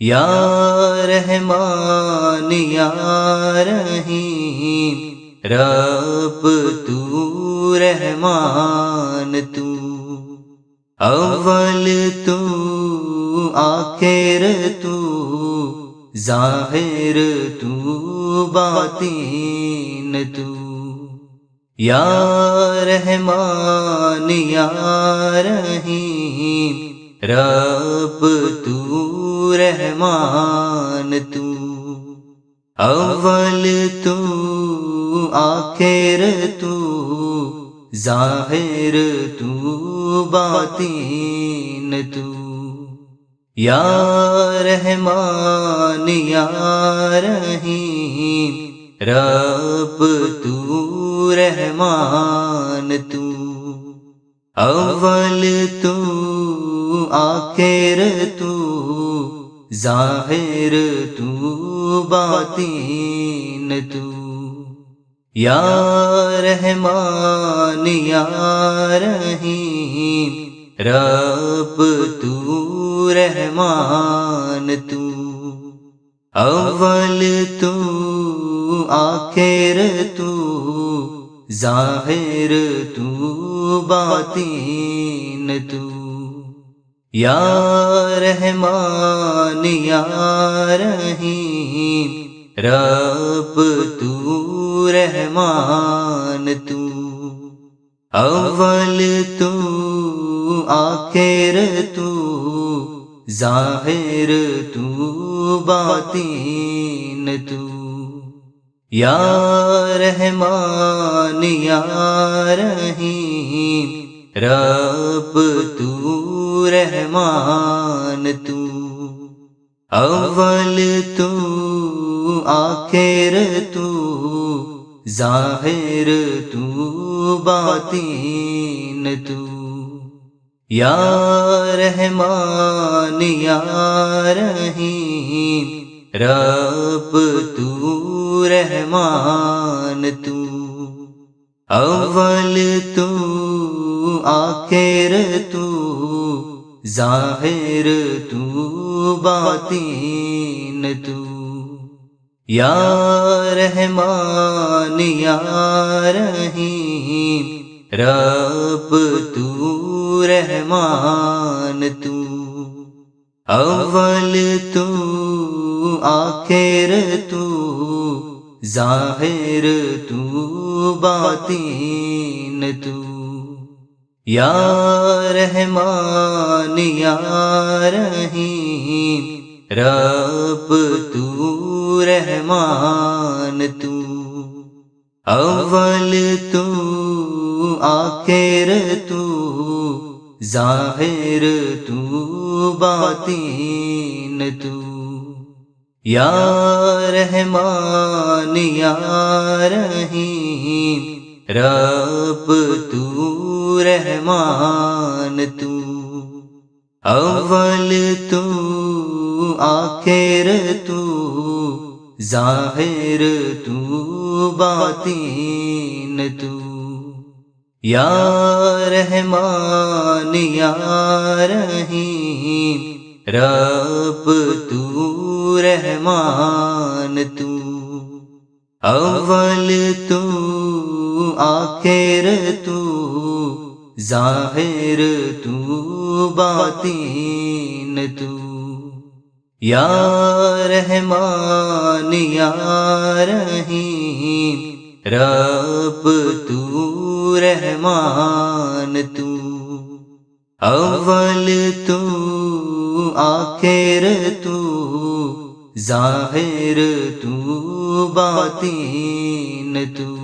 یا رحمان یا رحیم، رب تو رحمان تو، اول تو آخر تو، ظاہر تو باطن تو، یا رحمان یا رحیم، رب تو رحمان تو، اول تو آخر تو، ظاہر تو باطن تو، یا رحمان یا رحیم، رب تو رحمان تو، اول تو آخر تو، ظاہر تو باطن تو، یا رحمان یا رحیم، رب تو رحمان تو، اول تو آخر تو، ظاہر تو باطن تو، یا رحمان یا رحیم، رب تو رحمان تو، اول تو آخر تو، ظاہر تو باطن تو، یا رحمان یا رحیم، رب تو رحمان تو، اول تو آخر تو، ظاہر تو باطن تو، یا رحمان یا رحیم، رب تو رحمان تو، اول تو آخر تو، ظاہر تو باطن تو، یا رحمان یا رحیم، رب تو رحمان تو، اول تو آخر تو، ظاہر تو باطن تو، یا رحمان یا رحیم، رب تو رحمان تو، اول تو آخر تو، ظاہر تو باطن تو، یا رحمان یا رحیم، رب تو رحمان تو، اول تو آخر تو، ظاہر تو باطن تو، یا رحمان یا رحیم، رب تو رحمان تو، اول تو آخر تو، ظاہر تو باطن تو، یا رحمان یا رحیم، رب تو رحمان تو، اول تو آخر تو، ظاہر تو باطن تو،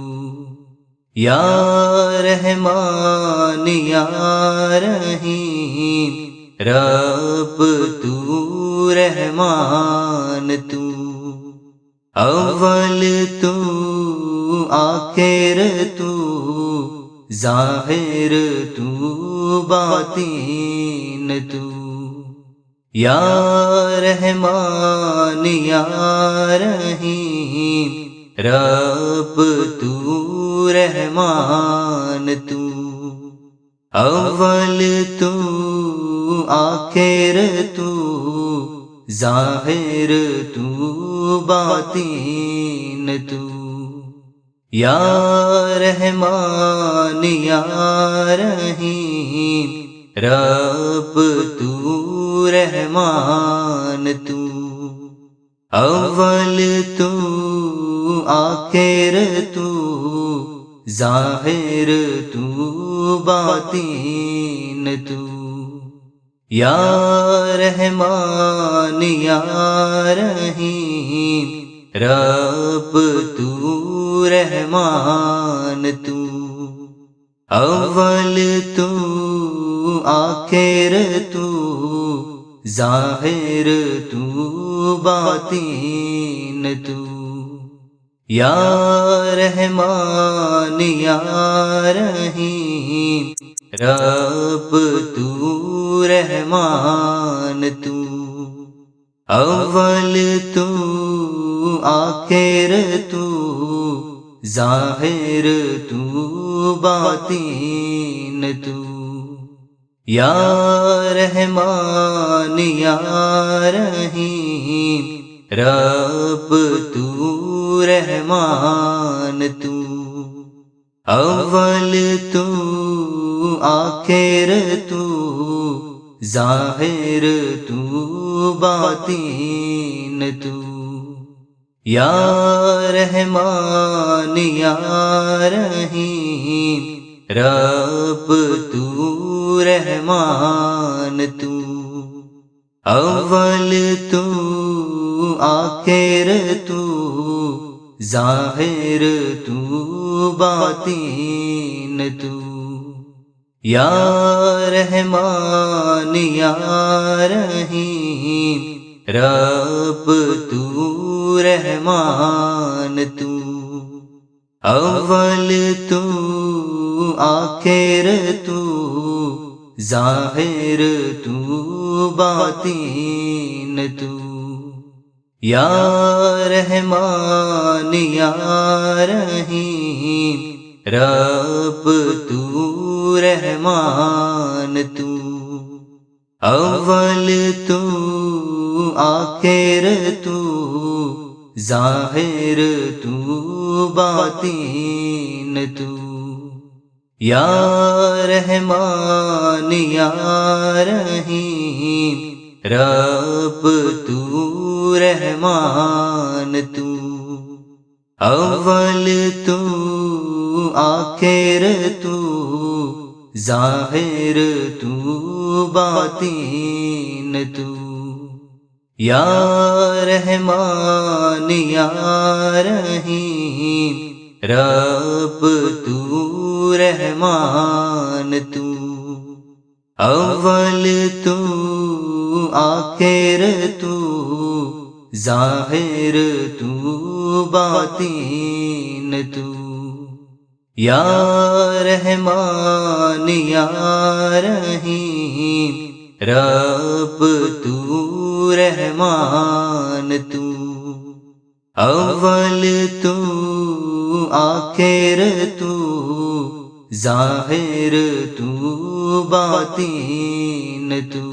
یا رحمان یا رحیم، رب تو رحمان تو، اول تو آخر تو، ظاہر تو باطن تو، یا رحمان یا رحیم، رب تو رحمان تو، اول تو آخر تو، ظاہر تو باطن تو، یا رحمان یا رحیم، رب تو رحمان تو، اول تو آخر تو، ظاہر تو باطن تو، یا رحمان یا رحیم، رب تو رحمان تو، اول تو آخر تو، ظاہر تو باطن تو، یا رحمان یا رحیم، رب تو رحمان تو، اول تو آخر تو، ظاہر تو باطن تو، یا رحمان یا رحیم، رب تو رحمان تو، اول تو آخر تو، ظاہر تو باطن تو، یا رحمان یا رحیم، رب تو رحمان تو، اول تو آخر تو، ظاہر تو باطن تو، یا رحمان یا رحیم، رب تو رحمان تو، اول تو آخر تو، ظاہر تو باطن تو، یا رحمان یا رحیم، رب تو رحمان تو، اول تو آخر تو، ظاہر تو باطن تو، یا رحمان یا رحیم، رب تو رحمان تو، اول تو آخر تو، ظاہر تو باطن تو، یا رحمان یا رحیم، رب تو رحمان تو، اول تو آخر تو، ظاہر تو باطن تو، یا رحمان یا رحیم، رب تو رحمان تو، اول تو آخر تو، ظاہر تو باطن تو،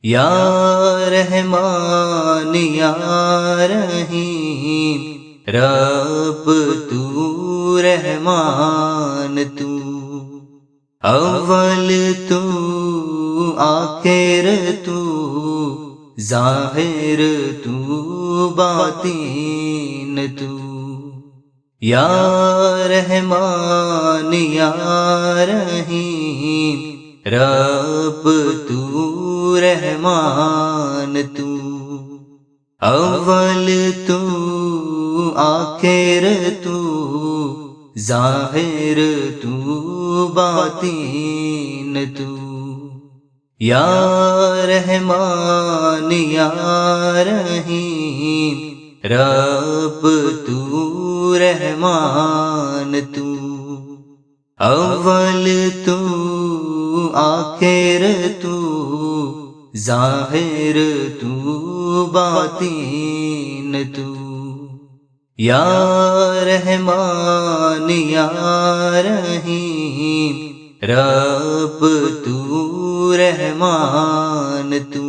یا رحمان یا رحیم، رب تو رحمان تو، اول تو آخر تو، ظاہر تو باطن تو، یا رحمان یا رحیم، رب تو رحمان تو، اول تو آخر تو، ظاہر تو باطن تو، یا رحمان یا رحیم، رب تو رحمان تو، اول تو آخر تو، ظاہر تو باطن تو، یا رحمان یا رحیم، رب تو رحمان تو،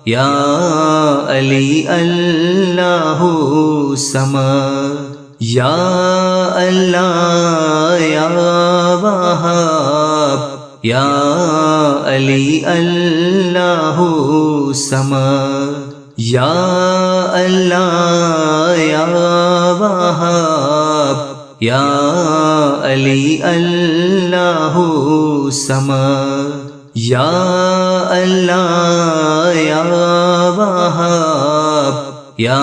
یا علی اللہ سمد یا اللہ یا وہاب یا علی اللہ سمد یا اللہ یا وہاب یا علی اللہ سمد یا اللہ یا وہاب یا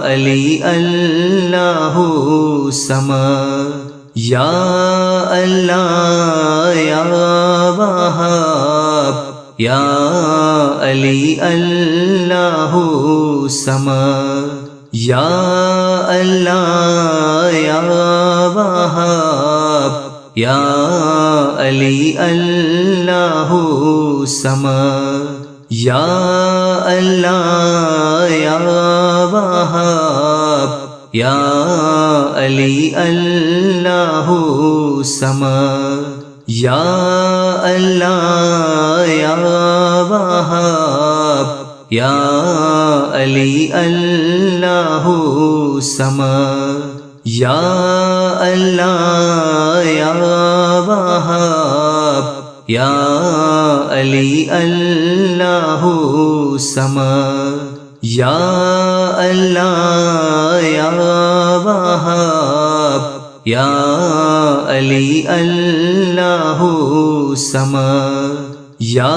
علی اللہ سمد یا اللہ یا وہاب یا علی اللہ سمد یا اللہ یا وہاب یا علی اللہ سمد یا اللہ یا وہاب یا علی اللہ سمد یا اللہ یا وہاب یا علی اللہ سمد یا اللہ یا وہاب یا علی اللہ سمد یا اللہ یا وہاب یا علی اللہ سمد یا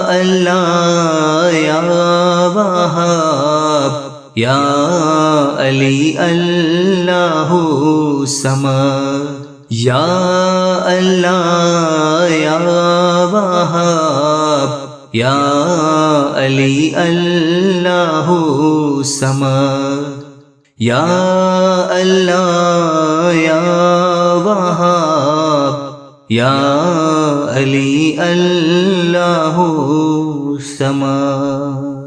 اللہ یا وہاب یا علی اللہ سمد یا اللہ یا وہاب یا علی اللہ سمد یا اللہ یا وہاب یا علی اللہ سمد